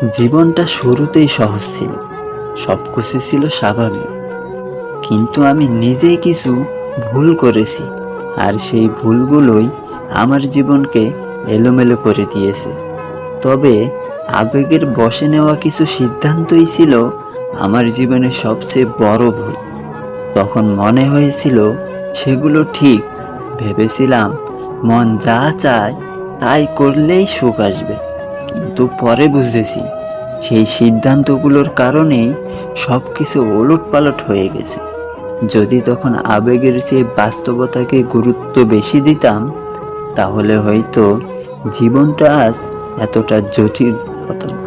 জীবনটা শুরুতেই সহজ ছিল, সবকিছু ছিল স্বাভাবিক। কিন্তু আমি নিজেই কিছু ভুল করেছি, আর সেই ভুলগুলোই আমার জীবনকে এলোমেলো করে দিয়েছে। তবে আবেগের বশে নেওয়া কিছু সিদ্ধান্তই ছিল আমার জীবনের সবচেয়ে বড় ভুল। তখন মনে হয়েছিল সেগুলো ঠিক, ভেবেছিলাম মন যা চায় তাই করলেই সুখ আসবে। কিন্তু পরে বুঝেছি সেই সিদ্ধান্তগুলোর কারণেই সব কিছু ওলটপালট হয়ে গেছে। যদি তখন আবেগের চেয়ে বাস্তবতাকে গুরুত্ব বেশি দিতাম, তাহলে হয়তো জীবনটা আজ এতটা জটিল হতো না।